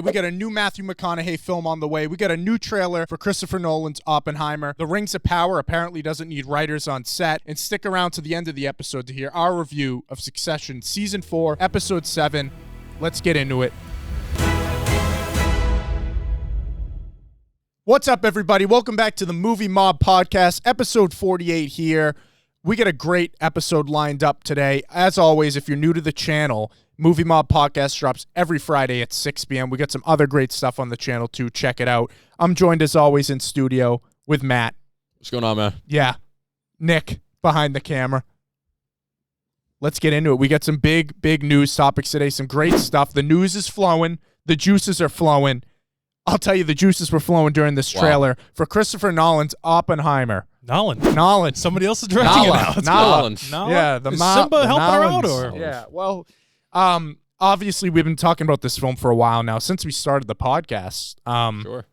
We got a new Matthew McConaughey film on the way. We got a new trailer for Christopher Nolan's Oppenheimer. The Rings of Power apparently doesn't need writers on set. And stick around to the end of the episode to hear our review of Succession Season 4, Episode 7. Let's get into it. What's up, everybody? Welcome back to the Movie Mob Podcast, Episode 48 here. We got a great episode lined up today. As always, if you're new to the channel, Movie Mob Podcast drops every Friday at 6 p.m. We got some other great stuff on the channel, too. Check it out. I'm joined, as always, in studio with Matt. What's going on, man? Yeah. Nick, behind the camera. Let's get into it. We got some big news topics today, some great stuff. The news is flowing. The juices are flowing. I'll tell you, the juices were flowing during this trailer for Christopher Nolan's Oppenheimer. Nolan. Somebody else is directing it now. Nolan. Yeah, is Simba helping her out, or? Yeah, well, obviously we've been talking about this film for a while now, since we started the podcast. Sure.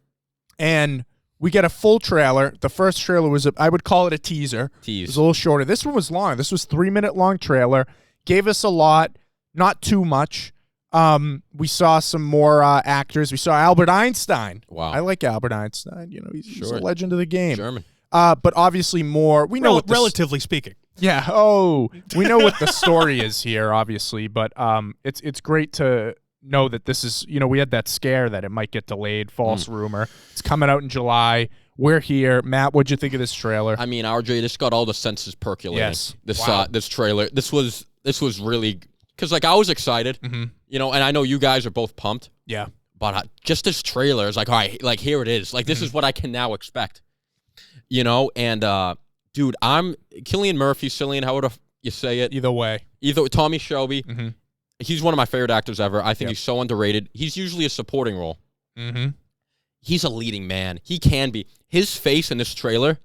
And we get a full trailer. The first trailer was, I would call it a teaser. It was a little shorter. This one was long. This was 3-minute long trailer. Gave us a lot, not too much. We saw some more actors. We saw Albert Einstein. Wow. I like Albert Einstein. You know, he's a legend of the game. German. But obviously more. We know what relatively speaking. Yeah. Oh, we know what the story is here, obviously. But it's great to know that this is, you know, we had that scare that it might get delayed. False rumor. It's coming out in July. We're here. Matt, what'd you think of this trailer? I mean, RJ, this got all the senses percolating. Yes. This trailer. This was really, because like I was excited, you know, and I know you guys are both pumped. Yeah. But just this trailer is like, all right, like here it is. Like this is what I can now expect. You know, and dude, I'm Cillian Murphy, however you say it. Either way. Tommy Shelby. He's one of my favorite actors ever. I think he's so underrated. He's usually a supporting role. He's a leading man. He can be. His face in this trailer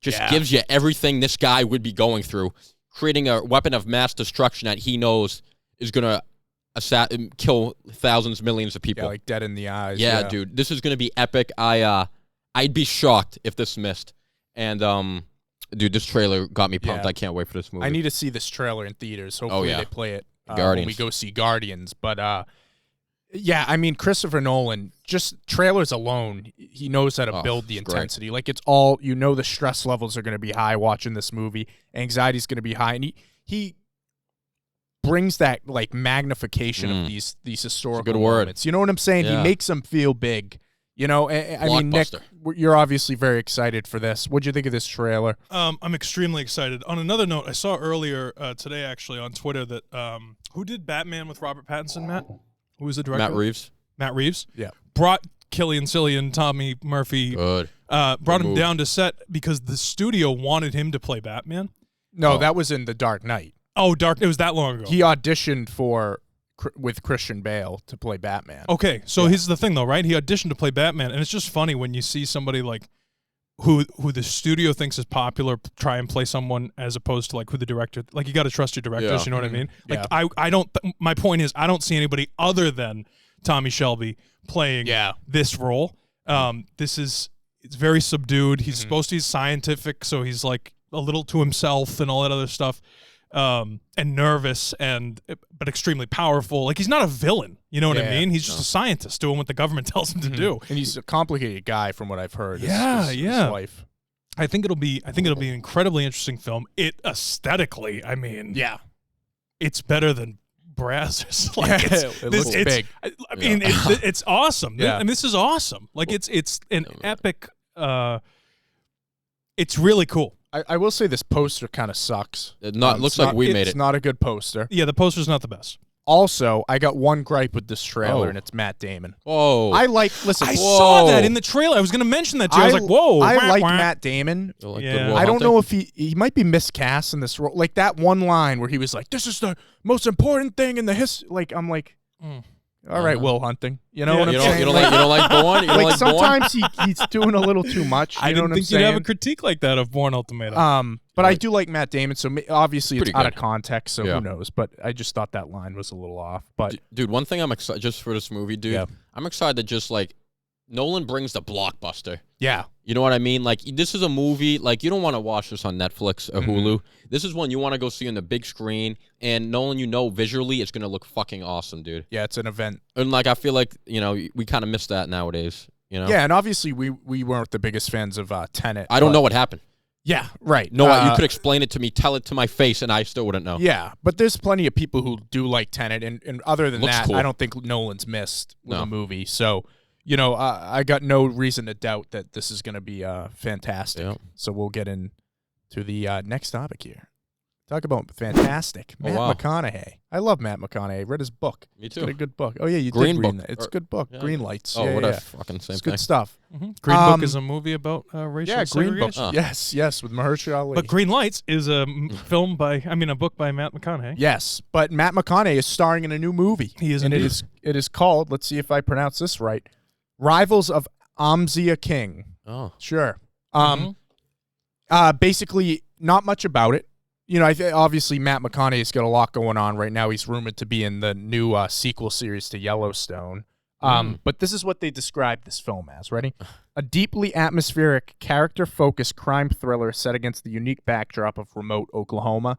just gives you everything this guy would be going through, creating a weapon of mass destruction that he knows is going to kill thousands, millions of people. Yeah, like dead in the eyes. Yeah, dude. This is going to be epic. I'd be shocked if this missed. And, dude, this trailer got me pumped. I can't wait for this movie. I need to see this trailer in theaters. Hopefully they play it when we go see Guardians. But, yeah, I mean, Christopher Nolan, just trailers alone, he knows how to build the intensity. Great. Like, it's all, you know, the stress levels are going to be high watching this movie. Anxiety's going to be high. And he brings that, like, magnification of these historical moments. You know what I'm saying? Yeah. He makes them feel big. You know, I mean, Nick, you're obviously very excited for this. What'd you think of this trailer? I'm extremely excited. On another note, I saw earlier today, actually, on Twitter that who did Batman with Robert Pattinson, Matt? Who was the director? Matt Reeves? Yeah. Brought Cillian, Tommy Murphy. Good. Brought him down to set because the studio wanted him to play Batman. No, that was in The Dark Knight. Oh, it was that long ago. He auditioned with Christian Bale to play Batman. Okay, so here's the thing, though, right? He auditioned to play Batman, and it's just funny when you see somebody like who the studio thinks is popular try and play someone as opposed to like who the director. Like, you got to trust your directors. You know what I mean? Like, I don't. My point is, I don't see anybody other than Tommy Shelby playing this role. It's very subdued. He's supposed to be scientific, so he's like a little to himself and all that other stuff. And nervous but extremely powerful. Like, he's not a villain. You know what I mean? He's just a scientist doing what the government tells him to do. And he's a complicated guy, from what I've heard. His life. I think it'll be an incredibly interesting film. It aesthetically, I mean, it's better than Brazzers. Like, it looks big. I mean, it's awesome. Yeah. And this is awesome. Like, it's an epic. It's really cool. I will say this poster kind of sucks. Looks like we made it. It's not a good poster. Yeah, the poster's not the best. Also, I got one gripe with this trailer, and it's Matt Damon. Whoa. I saw that in the trailer. I was going to mention that, too. I was like, whoa. I like Matt Damon. I don't know if he might be miscast in this role. Like, that one line where he was like, this is the most important thing in the history. Like, I'm like... All right, Will Hunting. You know what I'm saying? You don't like Bourne? Like, sometimes he's doing a little too much. I didn't think you'd have a critique like that of Bourne Ultimatum. But I do like Matt Damon, so obviously it's out of context, so who knows? But I just thought that line was a little off. But dude, one thing I'm excited just for this movie, dude. I'm excited to just like Nolan brings the blockbuster. Yeah. You know what I mean? Like, this is a movie, like, you don't want to watch this on Netflix or Hulu. This is one you want to go see on the big screen. And Nolan, visually, it's going to look fucking awesome, dude. Yeah, it's an event. And, like, I feel like, we kind of miss that nowadays, Yeah, and obviously we weren't the biggest fans of Tenet. I don't know what happened. Yeah, right. No, you could explain it to me, tell it to my face, and I still wouldn't know. Yeah, but there's plenty of people who do like Tenet, and other than that, cool. I don't think Nolan's missed with a movie. So, I got no reason to doubt that this is going to be fantastic. Yeah. So we'll get into the next topic here. Talk about fantastic. Matt McConaughey. I love Matt McConaughey. I read his book. Me too. It's a good book. Oh, yeah, you Green did book. read that. It's a good book. Yeah. Green Lights. Oh, what a fucking same it's thing. Good stuff. Green Book is a movie about racial Green Book. segregation. Yes, with Mahershala Ali. But Green Lights is a book by Matt McConaughey. Yes, but Matt McConaughey is starring in a new movie. He is, and it is called, let's see if I pronounce this right, Rivals of Amzia King. Oh. Sure. Basically, not much about it. Obviously Matt McConaughey's got a lot going on right now. He's rumored to be in the new sequel series to Yellowstone. But this is what they described this film as. Ready? A deeply atmospheric, character-focused crime thriller set against the unique backdrop of remote Oklahoma.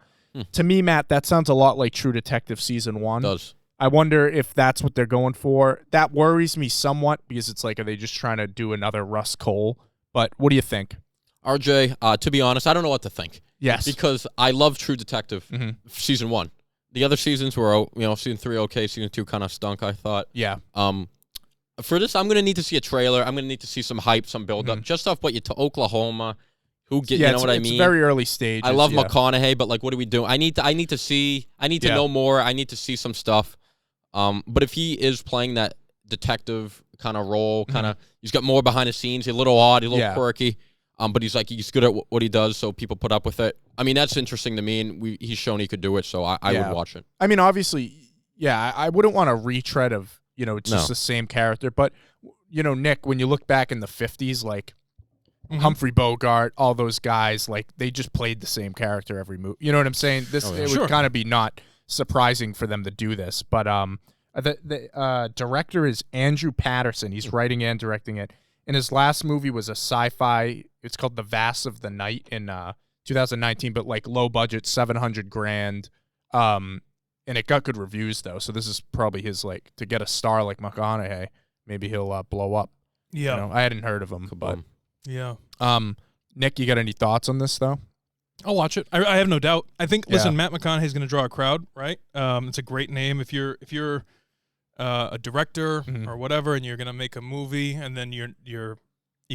To me, Matt, that sounds a lot like True Detective Season 1. It does. I wonder if that's what they're going for. That worries me somewhat because it's like, are they just trying to do another Russ Cole? But what do you think? RJ, to be honest, I don't know what to think. Yes. Because I love True Detective Season 1. The other seasons were, Season 3 okay, Season 2 kind of stunk, I thought. Yeah. For this, I'm going to need to see a trailer. I'm going to need to see some hype, some build-up, just off what you to Oklahoma. You know what I mean? It's very early stages. I love McConaughey, but, like, what do we do? I need to see. I need to know more. I need to see some stuff. But if he is playing that detective kind of role, he's got more behind the scenes. He's a little odd, a little quirky. But he's good at what he does, so people put up with it. I mean, that's interesting to me, and he's shown he could do it, so I would watch it. I mean, obviously, I wouldn't want a retread of, it's just the same character. But, Nick, when you look back in the 50s, like, Humphrey Bogart, all those guys, like, they just played the same character every movie. You know what I'm saying? It would kind of be not surprising for them to do this. But the director is Andrew Patterson. He's writing and directing it. And his last movie was a sci-fi. It's called The Vast of the Night in 2019, but like low budget, $700,000. And it got good reviews though. So this is probably his like to get a star like McConaughey. Maybe he'll blow up. Yeah, I hadn't heard of him, but yeah. Nick, you got any thoughts on this though? I'll watch it. I have no doubt. I think. Listen, Matt McConaughey's going to draw a crowd, right? It's a great name. If you're a director or whatever, and you're gonna make a movie, and then you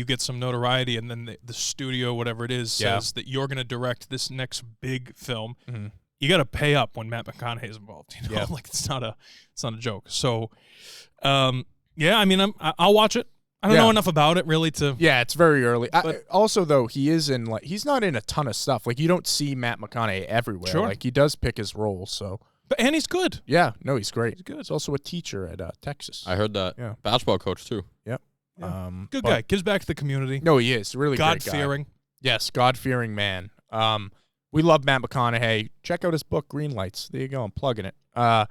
get some notoriety, and then the studio, whatever it is, says that you're gonna direct this next big film. You got to pay up when Matt McConaughey is involved. Like it's not a joke. So, I mean, I'll watch it. I don't know enough about it really to. Yeah, it's very early. Also, though, he's not in a ton of stuff. Like you don't see Matt McConaughey everywhere. Sure. Like he does pick his roles. So. And he's good. Yeah, no, he's great. He's good. He's also a teacher at Texas. I heard that. Yeah. Basketball coach, too. Yep. Yeah. Good guy. Gives back to the community. No, he is. Really God-fearing. Yes, God-fearing man. We love Matt McConaughey. Check out his book, Green Lights. There you go. I'm plugging it. But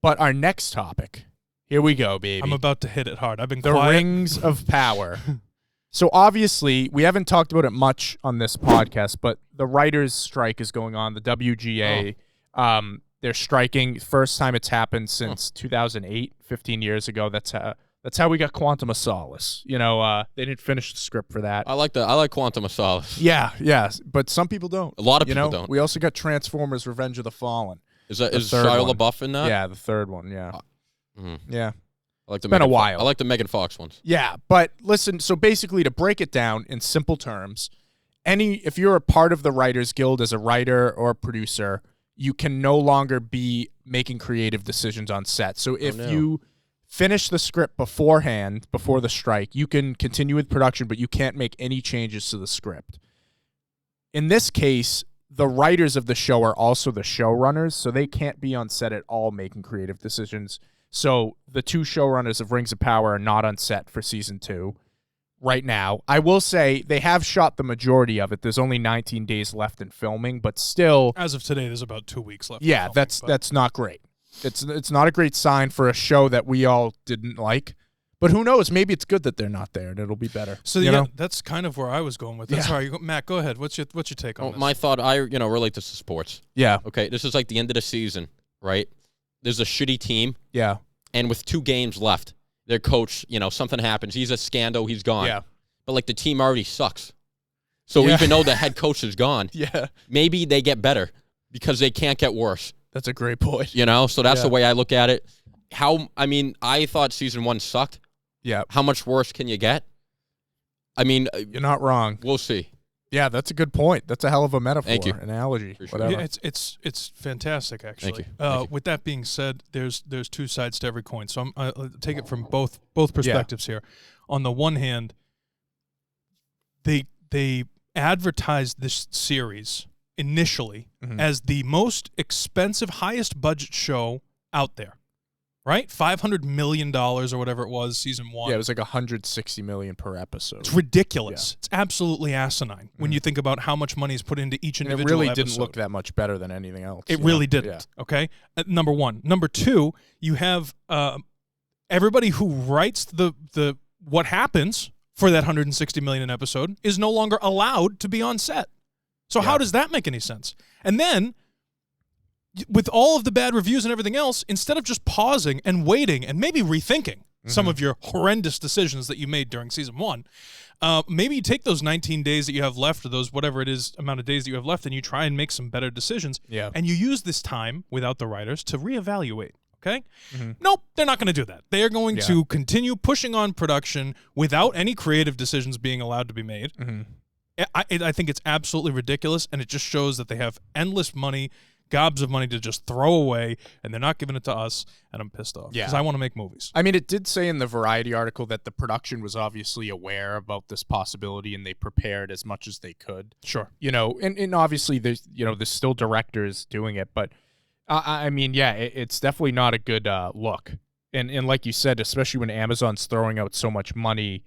our next topic. Here we go, baby. I'm about to hit it hard. I've been The quiet. Rings of Power. So obviously, we haven't talked about it much on this podcast, but the writers' strike is going on. The WGA. They're striking. First time it's happened since 2008, 15 years ago. That's how we got Quantum of Solace. They didn't finish the script for that. I like that. I like Quantum of Solace. Yeah, but some people don't. A lot of people don't. We also got Transformers: Revenge of the Fallen. Is Shia LaBeouf in that? Yeah, the third one. Yeah, yeah. I like the been a while. I like the Megan Fox ones. Yeah, but listen. So basically, to break it down in simple terms, if you're a part of the Writers Guild as a writer or a producer, you can no longer be making creative decisions on set. So if you finish the script beforehand, before the strike, you can continue with production, but you can't make any changes to the script. In this case, the writers of the show are also the showrunners, so they can't be on set at all making creative decisions. So the two showrunners of Rings of Power are not on set for season 2 right now. I will say they have shot the majority of it. There's only 19 days left in filming, but still, as of today, there's about 2 weeks left. Yeah, that's not great. It's not a great sign for a show that we all didn't like. But who knows? Maybe it's good that they're not there, and it'll be better. So that's kind of where I was going with it. Sorry, Matt, go ahead. What's your take on this? My thought, I relate this to sports. Yeah. Okay, this is like the end of the season, right? There's a shitty team. Yeah. And with 2 games left, their coach, something happens. He's a scandal. He's gone. Yeah. But, like, the team already sucks. So even though the head coach is gone, maybe they get better because they can't get worse. That's a great point. So that's the way I look at it. I thought season 1 sucked. Yeah. How much worse can you get? I mean, you're not wrong. We'll see. Yeah, that's a good point. That's a hell of a metaphor. Thank you. Analogy. Whatever. Yeah, it's fantastic, actually. Thank you. With that being said, there's 2 sides to every coin. So I'll take it from both perspectives here. On the one hand, they advertised this series initially as the most expensive, highest budget show out there. Right? $500 million or whatever it was, season 1. Yeah, it was like $160 million per episode. It's ridiculous. Yeah. It's absolutely asinine when you think about how much money is put into each individual episode. It really didn't look that much better than anything else. It really didn't. Yeah. Okay? Number 1. Number 2, you have everybody who writes the what happens for that $160 million an episode is no longer allowed to be on set. So how does that make any sense? And then, with all of the bad reviews and everything else, instead of just pausing and waiting and maybe rethinking some of your horrendous decisions that you made during season 1, maybe you take those 19 days that you have left, or those whatever it is amount of days that you have left, and you try and make some better decisions. Yeah. And you use this time without the writers to reevaluate. Okay? Nope, they're not going to do that. They are going to continue pushing on production without any creative decisions being allowed to be made. I think it's absolutely ridiculous, and it just shows that they have endless money, gobs of money to just throw away, and they're not giving it to us, and I'm pissed off because I want to make movies. I mean, it did say in the Variety article that the production was obviously aware about this possibility, and they prepared as much as they could. Sure. And obviously there's still directors doing it, but I mean, it's definitely not a good look. And like you said, especially when Amazon's throwing out so much money,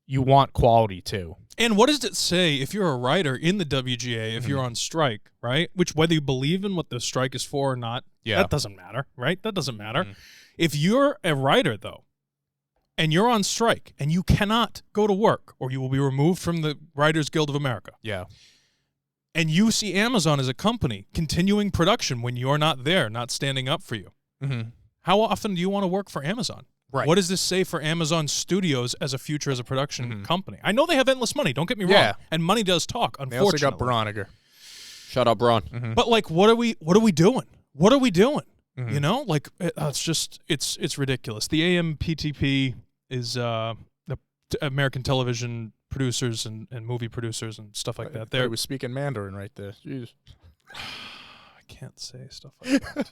you want quality too. And what does it say if you're a writer in the WGA, if you're on strike, right? Which, whether you believe in what the strike is for or not, that doesn't matter, right? That doesn't matter. If you're a writer, though, and you're on strike, and you cannot go to work, or you will be removed from the Writers Guild of America. Yeah. And you see Amazon as a company continuing production when you're not there, not standing up for you. How often do you want to work for Amazon? Right. What does this say for Amazon Studios as a future as a production company? I know they have endless money. Don't get me wrong. And money does talk, unfortunately. They also got Broniger. Shout out Braun. But like, what are we doing? What are we doing? Like, it's ridiculous. The AMPTP is the American television producers and movie producers and stuff like that. They was speaking Mandarin right there. Jeez. I can't say stuff like that.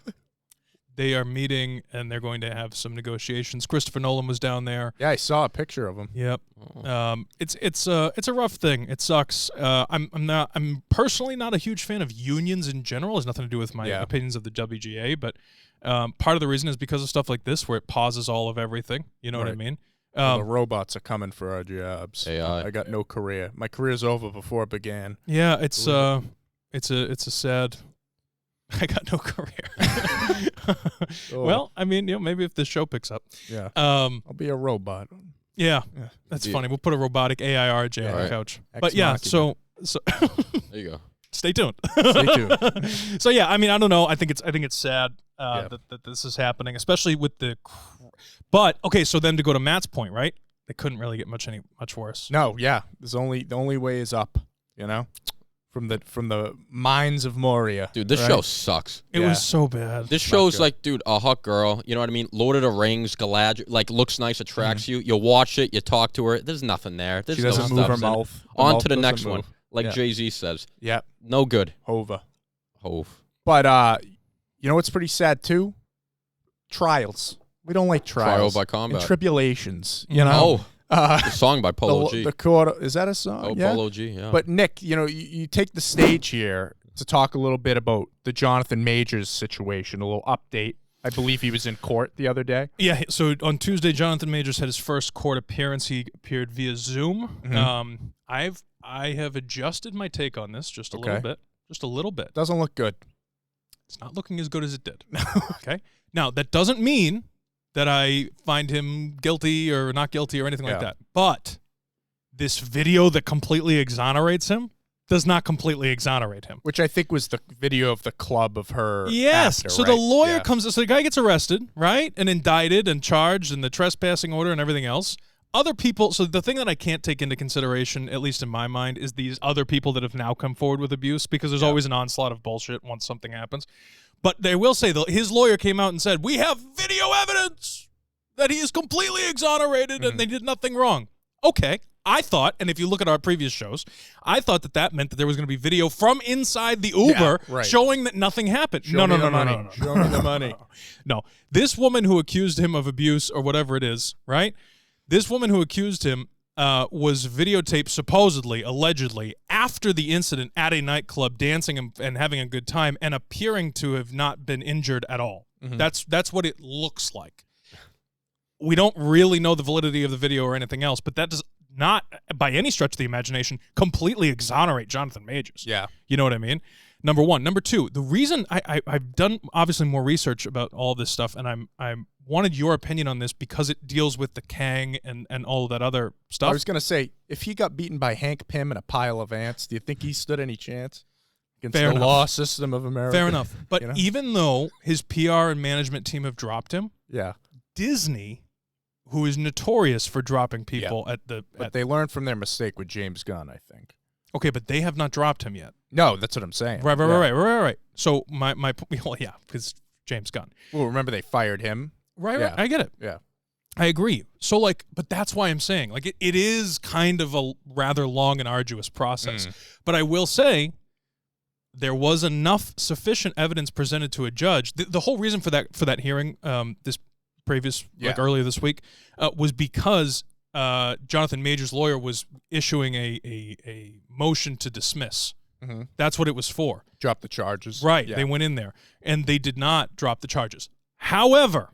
They are meeting, and they're going to have some negotiations. Christopher Nolan was down there. Yeah, I saw a picture of him. Yep. It's a rough thing. It sucks. I'm personally not a huge fan of unions in general. It has nothing to do with my opinions of the WGA, but part of the reason is because of stuff like this, where it pauses all of everything. You know what I mean? The robots are coming for our jobs. AI. I got no career. My career's over before it began. Yeah, it's a sad. I got no career. Well, I mean, maybe if this show picks up. Yeah. I'll be a robot. Yeah. That's funny. We'll put a robotic AI RJ on the couch. But yeah, so there you go. Stay tuned. Stay tuned. So yeah, I mean, I don't know. I think it's sad that this is happening, especially with the. But okay, so then to go to Matt's point, right? They couldn't really get much worse. No, yeah. The only way is up. From the mines of Moria. Dude, this show sucks. It was so bad. This show's like, dude, a hot girl, you know what I mean? Lord of the Rings, Galadriel, like, looks nice, attracts you. You watch it, you talk to her. There's nothing there. There's she doesn't move her mouth. On to the next one, like Jay-Z says. Yeah. No good. Hove. But, you know what's pretty sad, too? Trials. We don't like trials. Trial by combat. And tribulations, you know? Oh. The song by Polo G. The quarter, is that a song? Oh, Polo G, yeah. But Nick, you take the stage here to talk a little bit about the Jonathan Majors situation, a little update. I believe he was in court the other day. Yeah, so on Tuesday, Jonathan Majors had his first court appearance. He appeared via Zoom. I have adjusted my take on this just a little bit. Just a little bit. Doesn't look good. It's not looking as good as it did. Okay? Now, that doesn't mean that I find him guilty or not guilty or anything like that. But this video that completely exonerates him does not completely exonerate him. Which I think was the video of the club of her. Yes. After, so right? the lawyer comes. So the guy gets arrested, right, and indicted and charged, and the trespassing order and everything else. Other people. So the thing that I can't take into consideration, at least in my mind, is these other people that have now come forward with abuse, because there's always an onslaught of bullshit once something happens. But they will say, though, his lawyer came out and said, "We have video evidence that he is completely exonerated and they did nothing wrong." Okay. I thought, and if you look at our previous shows, I thought that meant that there was going to be video from inside the Uber showing that nothing happened. No. Show me the money. No. This woman who accused him of abuse or whatever it is, right? This woman who accused him was videotaped supposedly, allegedly, after the incident at a nightclub, dancing and having a good time and appearing to have not been injured at all. That's what it looks like. We don't really know the validity of the video or anything else, but that does not, by any stretch of the imagination, completely exonerate Jonathan Majors. Yeah. You know what I mean? Number one. Number two, the reason I've done, obviously, more research about all this stuff, and I wanted your opinion on this because it deals with the Kang and all of that other stuff. I was going to say, if he got beaten by Hank Pym and a pile of ants, do you think he stood any chance against the law system of America? Fair enough. But even though his PR and management team have dropped him, Disney, who is notorious for dropping people But they learned from their mistake with James Gunn, I think. Okay, but they have not dropped him yet. No, that's what I'm saying. Right. So my well, yeah, because James Gunn. Well, remember they fired him. Right. I get it. Yeah. I agree. So, but that's why I'm saying, it is kind of a rather long and arduous process. But I will say there was sufficient evidence presented to a judge. The whole reason for that hearing, this previous, earlier this week, was because Jonathan Majors' lawyer was issuing a motion to dismiss. That's what it was for. Drop the charges. Right. Yeah. They went in there, and they did not drop the charges. However,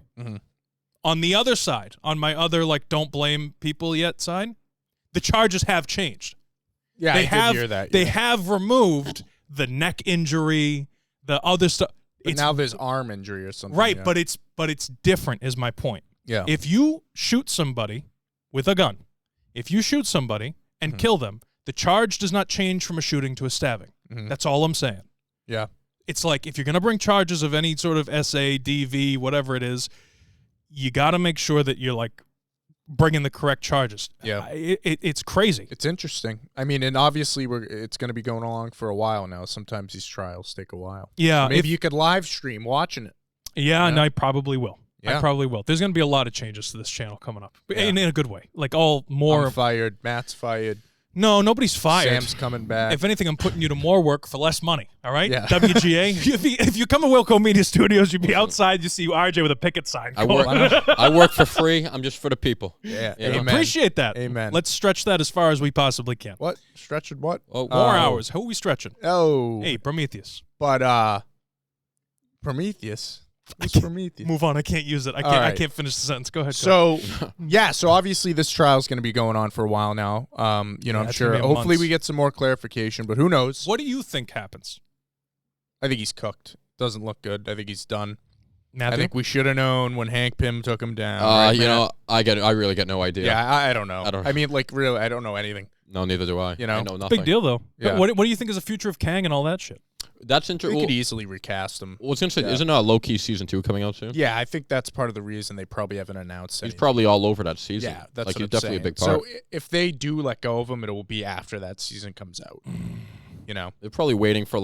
on the other side, on my other, don't blame people yet side, the charges have changed. Yeah, I did hear that. They have removed the neck injury, the other stuff. But now there's arm injury or something. Right, but it's different is my point. Yeah. If you shoot somebody with a gun, if you shoot somebody and kill them, the charge does not change from a shooting to a stabbing. That's all I'm saying. Yeah. It's like if you're going to bring charges of any sort of SA, DV, whatever it is, you got to make sure that you're bringing the correct charges. Yeah. It's crazy. It's interesting. I mean, and obviously it's going to be going along for a while now. Sometimes these trials take a while. Yeah. So maybe you could live stream watching it. Yeah, and I probably will. Yeah. I probably will. There's going to be a lot of changes to this channel coming up. In a good way. I'm fired. Matt's fired. No, nobody's fired. Sam's coming back. If anything, I'm putting you to more work for less money. All right? Yeah. WGA. if you come to Wilco Media Studios, you'd be outside, you see RJ with a picket sign. I work for free. I'm just for the people. Yeah. Amen. Appreciate that. Amen. Let's stretch that as far as we possibly can. What? Stretching what? More hours. Who are we stretching? Oh. Hey, Prometheus. But Prometheus. Who's Prometheus? Move on. I can't use it. I can't finish the sentence. Go ahead. So obviously this trial is going to be going on for a while now. I'm sure. Hopefully we get some more clarification, but who knows? What do you think happens? I think he's cooked. Doesn't look good. I think he's done. Matthew? I think we should have known when Hank Pym took him down. I really get no idea. Yeah, I don't know. I mean, really, I don't know anything. No, neither do I. I know nothing. Big deal though. Yeah. What do you think is the future of Kang and all that shit? That's interesting. We could easily recast him. Well, it's interesting. Isn't low-key season 2 coming out soon? Yeah, I think that's part of the reason they probably haven't announced anything. He's probably all over that season. Yeah, that's what he's I'm definitely saying. a big part. So if they do let go of him, it will be after that season comes out. They're probably waiting for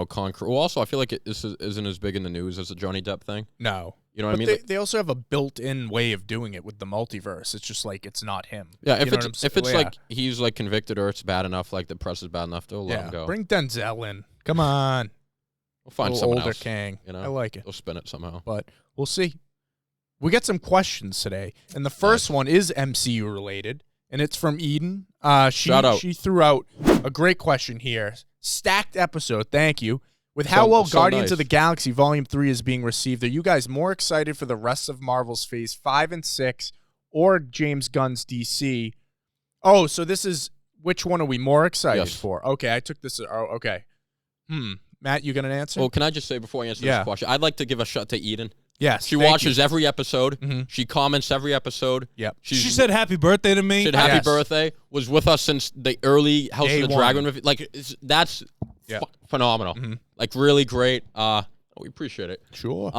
concrete. Well, also I feel like this isn't as big in the news as the Johnny Depp thing. No. You know what I mean? They also have a built-in way of doing it with the multiverse. It's just it's not him. Yeah, if it's he's convicted or it's bad enough, the press is bad enough, they'll let him go. Bring Denzel in. Come on. We'll find someone older else. Kang. I like it. They'll spin it somehow. But we'll see. We got some questions today, and the first one is MCU related, and it's from Eden. Shout out. She threw out a great question here. Stacked episode. Thank you. With how well Guardians of the Galaxy Volume 3 is being received, are you guys more excited for the rest of Marvel's Phase 5 and 6 or James Gunn's DC? Oh, so this is, which one are we more excited for? Okay, I took this. Oh, okay. Matt, you got an answer? Well, can I just say before I answer this question, I'd like to give a shout to Eden. Yes. She watches every episode. Mm-hmm. She comments every episode. Yep. She said happy birthday to me. Said happy birthday. Was with us since the early House of the Dragon movie. Like, that's phenomenal. Mm-hmm. Like, really great. We appreciate it. Sure.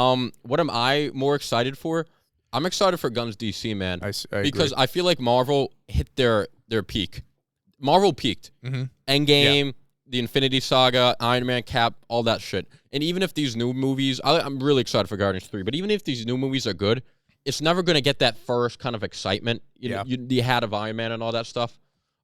What am I more excited for? I'm excited for Gunn's DC, man. I because agree. I feel like Marvel hit their peak. Marvel peaked. Mm-hmm. Endgame, the Infinity Saga, Iron Man, Cap, all that shit. And even if these new movies, I'm really excited for Guardians 3, but even if these new movies are good, it's never going to get that first kind of excitement you had of Iron Man and all that stuff.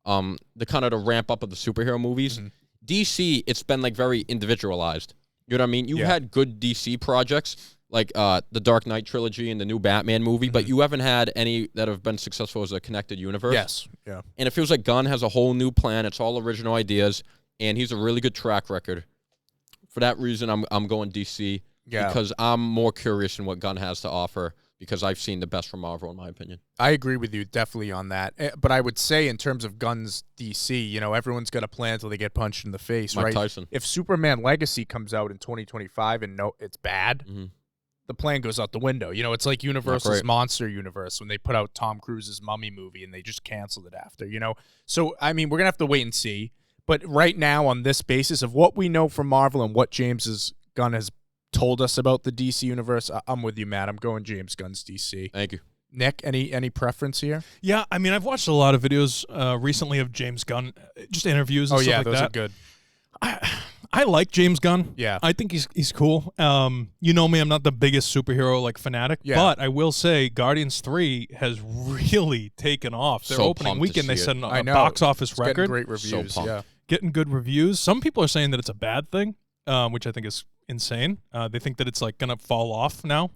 The kind of the ramp up of the superhero movies. Mm-hmm. DC, it's been like very individualized. You know what I mean? You've had good DC projects, like the Dark Knight trilogy and the new Batman movie, but you haven't had any that have been successful as a connected universe. Yes. Yeah. And it feels like Gunn has a whole new plan. It's all original ideas, and he's a really good track record. For that reason, I'm going DC because I'm more curious in what Gunn has to offer because I've seen the best from Marvel, in my opinion. I agree with you definitely on that. But I would say in terms of Gunn's DC, you know, everyone's got a plan until they get punched in the face, Mike right? Tyson. If Superman Legacy comes out in 2025 and it's bad, the plan goes out the window. You know, it's like Universal's Monster Universe when they put out Tom Cruise's Mummy movie and they just canceled it after, you know? So, I mean, we're going to have to wait and see. But right now, on this basis of what we know from Marvel and what James Gunn has told us about the DC universe, I'm with you, Matt. I'm going James Gunn's DC. Thank you. Nick, any preference here? Yeah, I mean, I've watched a lot of videos recently of James Gunn, just interviews and stuff like that. Those are good. I like James Gunn. Yeah. I think he's cool. You know me, I'm not the biggest superhero fanatic, but I will say Guardians 3 has really taken off. Their opening weekend, they set a box office record. Getting great reviews. Getting good reviews. Some people are saying that it's a bad thing, which I think is insane. They think that it's like gonna fall off now,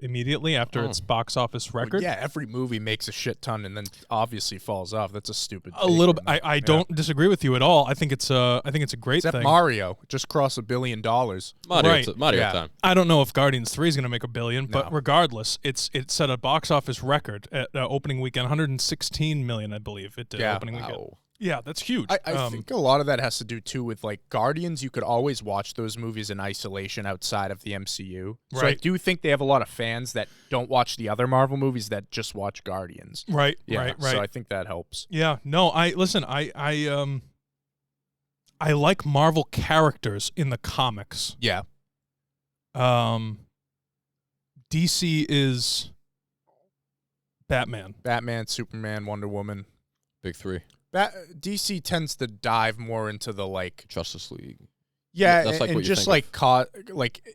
immediately after its box office record. Well, yeah, every movie makes a shit ton and then obviously falls off. That's a stupid. A little bit. I don't disagree with you at all. I think it's a great thing. Mario just crossed $1 billion. Mario time. I don't know if Guardians 3 is gonna make $1 billion, but regardless, it set a box office record at opening weekend, 116 million, I believe. It did opening weekend. Yeah, that's huge. I think a lot of that has to do, too, with, like, Guardians. You could always watch those movies in isolation outside of the MCU. So I do think they have a lot of fans that don't watch the other Marvel movies that just watch Guardians. Right. So I think that helps. Yeah, no, I like Marvel characters in the comics. Yeah. DC is Batman. Batman, Superman, Wonder Woman. Big three. DC tends to dive more into the like Justice League. Yeah, that's like and just like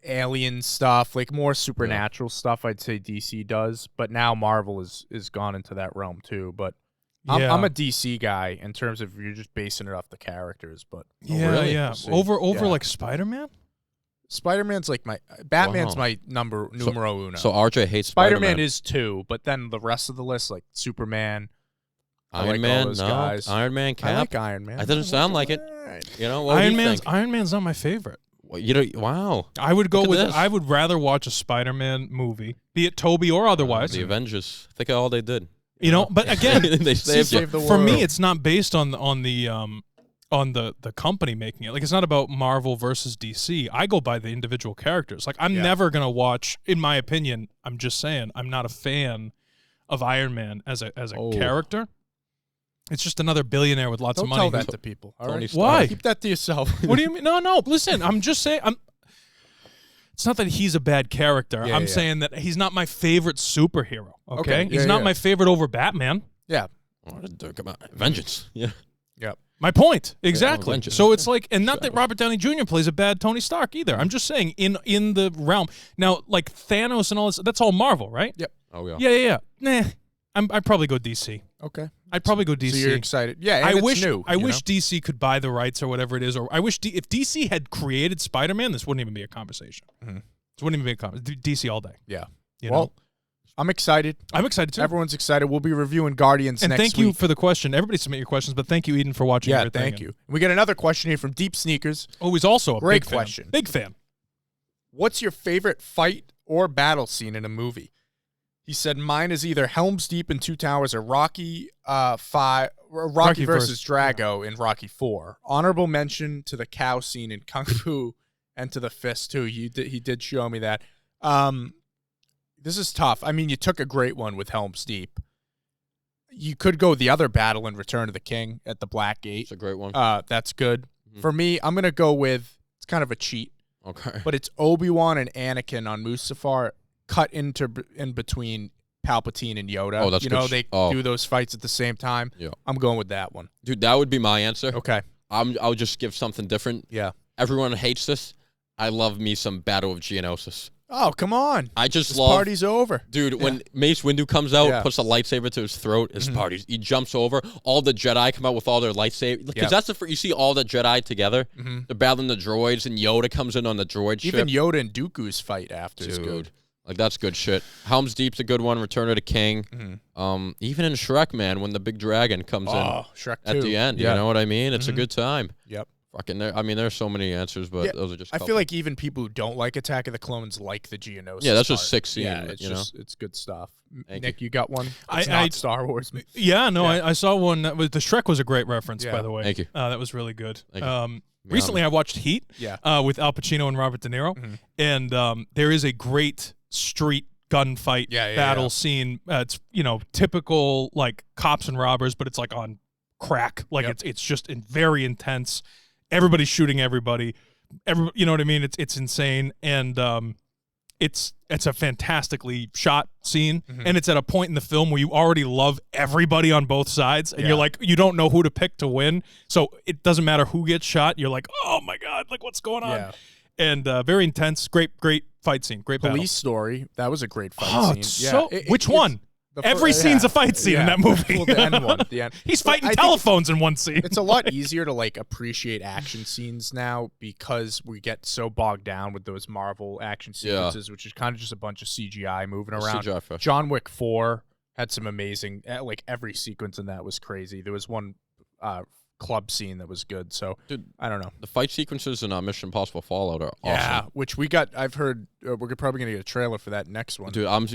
alien stuff, like more supernatural stuff. I'd say DC does, but now Marvel is gone into that realm too. But I'm a DC guy in terms of you're just basing it off the characters. But over like Spider-Man. Spider-Man's like Batman's my numero uno. So RJ hates Spider-Man is 2, but then the rest of the list like Superman. Iron Man, Iron Man, Cap. I like Iron Man. It doesn't sound like it. You know, Iron Man's not my favorite. Well, you know, wow. I would go with. I would rather watch a Spider-Man movie, be it Toby or otherwise. The Avengers. Think of all they did. You know, but again, they saved the world. For me, it's not based on the company making it. Like, it's not about Marvel versus DC. I go by the individual characters. Like, I'm never gonna watch. In my opinion, I'm just saying, I'm not a fan of Iron Man as a character. It's just another billionaire with lots of money. Don't tell that to people. All right? Why? Keep that to yourself. What do you mean? No. Listen, I'm just saying. It's not that he's a bad character. I'm saying that he's not my favorite superhero. Okay? He's not my favorite over Batman. Yeah. Come on. Vengeance. Yeah. Yep. My point. Exactly. Yeah, so it's like, and not that Robert Downey Jr. plays a bad Tony Stark either. I'm just saying in the realm. Now, like Thanos and all this, that's all Marvel, right? Yep. Oh, yeah. Nah. I'd probably go DC. Okay. I'd probably go DC. So you're excited. Yeah, and I it's wish new. I wish DC could buy the rights or whatever it is. Or I wish if DC had created Spider-Man, this wouldn't even be a conversation. Mm-hmm. This wouldn't even be a conversation. DC all day. Yeah. You know? I'm excited. I'm excited too. Everyone's excited. We'll be reviewing Guardians next week. And thank you for the question. Everybody submit your questions, but thank you, Eden, for watching everything. Yeah, thank you. We get another question here from Deep Sneakers. Oh, he's also a great big question. Fan. Big fan. What's your favorite fight or battle scene in a movie? He said, mine is either Helm's Deep in Two Towers or Rocky versus Drago in Rocky 4. Honorable mention to the cow scene in Kung Fu and to the fist, too. He did show me that. This is tough. I mean, you took a great one with Helm's Deep. You could go the other battle in Return of the King at the Black Gate. It's a great one. That's good. Mm-hmm. For me, I'm going to go with, it's kind of a cheat. Okay. But it's Obi-Wan and Anakin on Mustafar cut in between Palpatine and Yoda. Oh, that's good. They do those fights at the same time. Yeah. I'm going with that one. Dude, that would be my answer. Okay. I'll just give something different. Yeah. Everyone hates this. I love me some Battle of Geonosis. Oh, come on. I just this love... party's over. Dude, when Mace Windu comes out, puts a lightsaber to his throat, his party, he jumps over. All the Jedi come out with all their lightsabers. Because that's you see all the Jedi together. Mm-hmm. They're battling the droids, and Yoda comes in on the droid ship. Even Yoda and Dooku's fight after is good. Like, that's good shit. Helm's Deep's a good one. Return of the King. Mm-hmm. Even in Shrek, man, when the big dragon comes in Shrek at the end. You know what I mean? It's a good time. Yep. Fucking there. I mean, there's so many answers, but those are just. I feel like even people who don't like Attack of the Clowns like the Geonosis. Yeah, that's just sick scene. Yeah, it's good stuff. Nick, you got one? It's I not Star Wars. Yeah, no, I saw one. The Shrek was a great reference, by the way. Thank you. That was really good. Recently, I watched Heat. With Al Pacino and Robert De Niro, and there is a great street gunfight battle scene. It's typical like cops and robbers, but it's like on crack. Like it's just very intense. Everybody's shooting everybody. You know what I mean? It's insane, and it's a fantastically shot scene, and it's at a point in the film where you already love everybody on both sides, and you're like, you don't know who to pick to win, so it doesn't matter who gets shot. You're like, oh my god, like what's going on? And very intense, great fight scene, great battle. Police Story, that was a great fight scene. Which one? Every scene's a fight scene in that movie. Well, the end one. The end. He's fighting telephones in one scene. It's a lot easier to like appreciate action scenes now because we get so bogged down with those Marvel action sequences, which is kind of just a bunch of CGI moving around. John Wick 4 had some amazing, like every sequence in that was crazy. There was one club scene that was good. So, dude, I don't know. The fight sequences in Mission Impossible Fallout are awesome. Yeah, which we got. I've heard we're probably gonna get a trailer for that next one. Dude, I'm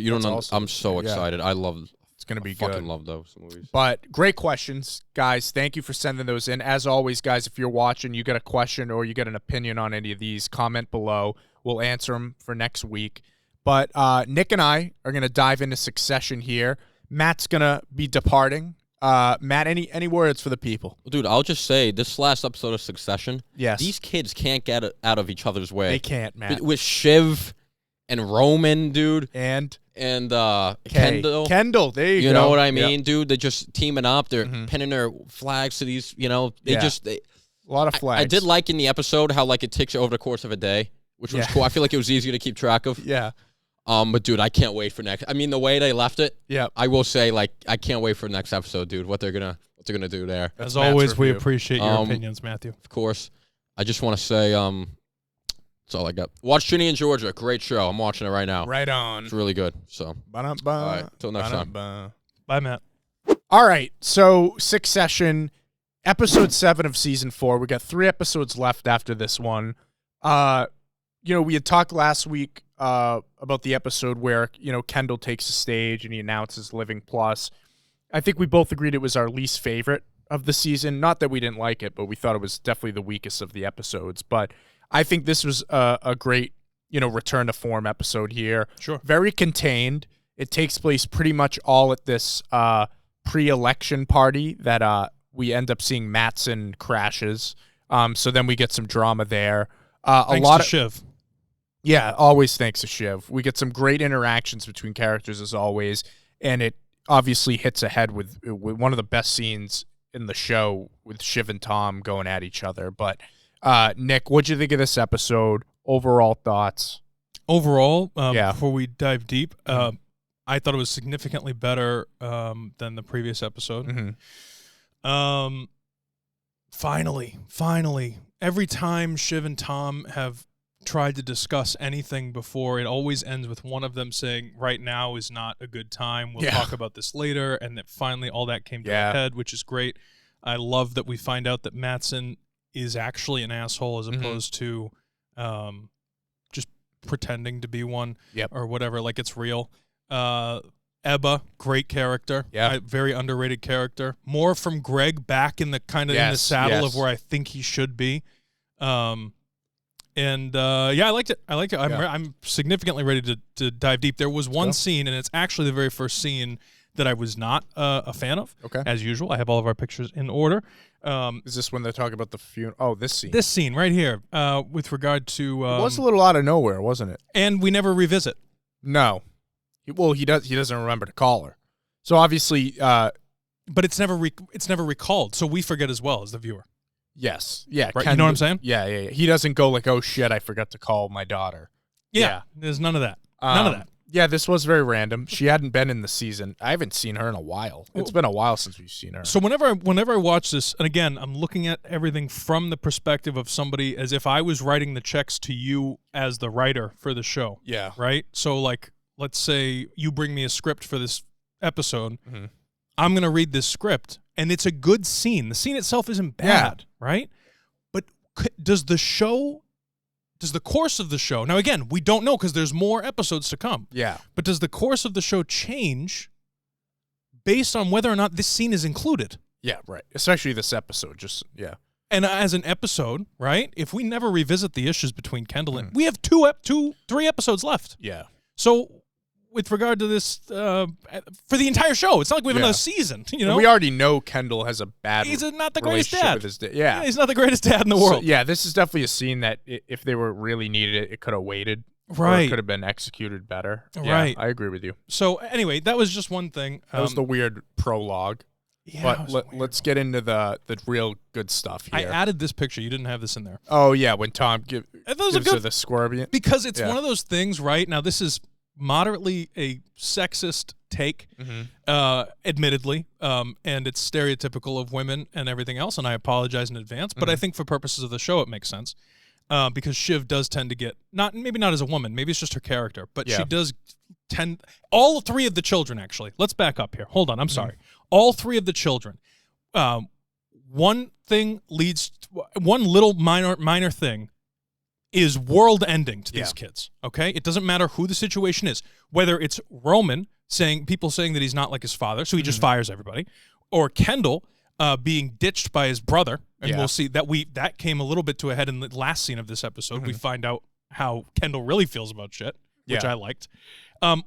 so excited. I love. It's gonna be good. Fucking love those movies. But great questions, guys. Thank you for sending those in. As always, guys, if you're watching, you got a question or you got an opinion on any of these, comment below. We'll answer them for next week. But Nick and I are gonna dive into Succession here. Matt's gonna be departing. Matt, any words for the people? Dude, I'll just say this last episode of Succession. Yes, these kids can't get out of each other's way. They can't, Matt. With Shiv and Roman, dude, and Kendall. Kendall, there you go. You know what I mean, dude? They're just teaming up. They're pinning their flags to these. A lot of flags. I did like in the episode how like it takes you over the course of a day, which was cool. I feel like it was easier to keep track of. Yeah. But dude, I can't wait for next. I mean, the way they left it. Yeah. I will say, like, I can't wait for next episode, dude. What they're gonna do there. As always, we appreciate your opinions, Matthew. Of course. I just want to say, that's all I got. Watch Ginny and Georgia. Great show. I'm watching it right now. Right on. It's really good. So. All right. Till next time. Bye, Matt. All right. So Succession, episode 7 of season 4. We got 3 episodes left after this one. We had talked last week about the episode where, Kendall takes the stage and he announces Living Plus. I think we both agreed it was our least favorite of the season. Not that we didn't like it, but we thought it was definitely the weakest of the episodes. But I think this was a great, return to form episode here. Sure. Very contained. It takes place pretty much all at this pre-election party that we end up seeing Matsson crashes. So then we get some drama there. Thanks to Shiv. Yeah, always thanks to Shiv. We get some great interactions between characters as always, and it obviously hits ahead with one of the best scenes in the show with Shiv and Tom going at each other. But Nick, what'd you think of this episode? Overall thoughts? Overall, before we dive deep, I thought it was significantly better than the previous episode. Finally, every time Shiv and Tom have tried to discuss anything before, it always ends with one of them saying, right now is not a good time. We'll talk about this later. And that finally all that came to a head, which is great. I love that we find out that Matsson is actually an asshole as opposed to just pretending to be one or whatever, like it's real. Ebba, great character. Yeah. Very underrated character. More from Greg back in the kind of in the saddle of where I think he should be. And I liked it. I'm significantly ready to dive deep. There was one scene, and it's actually the very first scene that I was not a fan of. Okay. As usual, I have all of our pictures in order. Is this when they're talking about the funeral? Oh, this scene. This scene right here, with regard to it was a little out of nowhere, wasn't it? And we never revisit. No. He doesn't remember to call her. So obviously, but it's never recalled. So we forget as well as the viewer. Yes. Yeah. Right. You know what I'm saying? Yeah. He doesn't go like, oh shit, I forgot to call my daughter. Yeah. There's none of that. None of that. Yeah, this was very random. She hadn't been in the season. I haven't seen her in a while. It's been a while since we've seen her. So whenever I watch this, and again, I'm looking at everything from the perspective of somebody as if I was writing the checks to you as the writer for the show. Yeah. Right? So, like, let's say you bring me a script for this episode. Mm-hmm. I'm going to read this script, and it's a good scene. The scene itself isn't bad, right? But does the course of the show, now again, we don't know because there's more episodes to come. Yeah. But does the course of the show change based on whether or not this scene is included? Yeah, right. Especially this episode, And as an episode, right, if we never revisit the issues between Kendall and... We have 3 episodes left. Yeah. So... with regard to this, for the entire show, it's not like we have another season. You know, we already know Kendall has a bad. He's not the greatest dad. With his yeah, he's not the greatest dad in the world. So, yeah, this is definitely a scene that if they were really needed it could have waited. Right, or it could have been executed better. Right, yeah, I agree with you. So anyway, that was just one thing. That was the weird prologue. Yeah, but let's get into the real good stuff here. I added this picture. You didn't have this in there. Oh yeah, when Tom gives her the scorpion, because it's one of those things. Right now, this is moderately a sexist take, admittedly, and it's stereotypical of women and everything else, and I apologize in advance, but I think for purposes of the show it makes sense, because Shiv does tend to get, maybe not as a woman, maybe it's just her character, but she does tend, all 3 of the children, actually, let's back up here, hold on, I'm sorry, all 3 of the children, one little minor thing is world-ending to these kids, okay? It doesn't matter who the situation is, whether it's Roman people saying that he's not like his father, so he just fires everybody, or Kendall being ditched by his brother, and we'll see that came a little bit to a head in the last scene of this episode. We find out how Kendall really feels about shit, which I liked.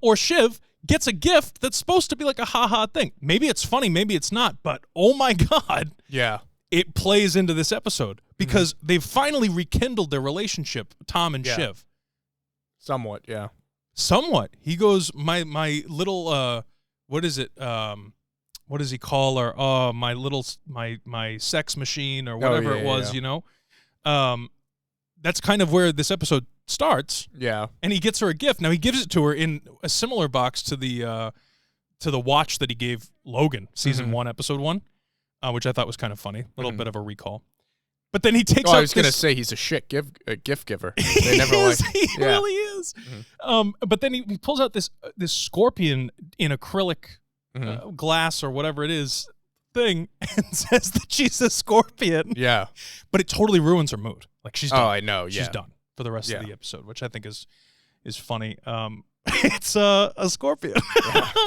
Or Shiv gets a gift that's supposed to be like a ha-ha thing. Maybe it's funny, maybe it's not, but oh my God. Yeah. It plays into this episode because they've finally rekindled their relationship, Tom and Shiv. Somewhat, yeah. Somewhat. He goes, my little, what is it? What does he call her? Oh, my sex machine or whatever it was, you know? That's kind of where this episode starts. Yeah. And he gets her a gift. Now, he gives it to her in a similar box to the watch that he gave Logan, season 1, episode 1. Which I thought was kind of funny. A little bit of a recall. But then he takes out I was going to say he's a shit gift giver. They never he really is. But then he pulls out this scorpion in acrylic glass or whatever it is thing and says that she's a scorpion. Yeah. But it totally ruins her mood. Like she's done. Oh, I know. Yeah. She's done for the rest of the episode, which I think is funny. It's a scorpion.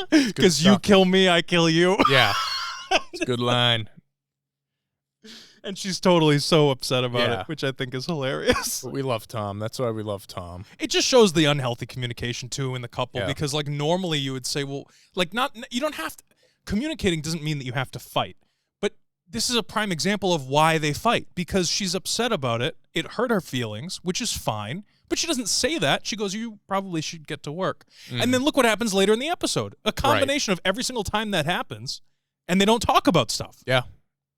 Because you kill me, I kill you. Yeah. It's a good line. And she's totally so upset about it, which I think is hilarious. But we love Tom. That's why we love Tom. It just shows the unhealthy communication, too, in the couple. Because, like, normally you would say, well, like, you don't have to. Communicating doesn't mean that you have to fight. But this is a prime example of why they fight. Because she's upset about it. It hurt her feelings, which is fine. But she doesn't say that. She goes, you probably should get to work. And then look what happens later in the episode. A combination of every single time that happens. And they don't talk about stuff. Yeah.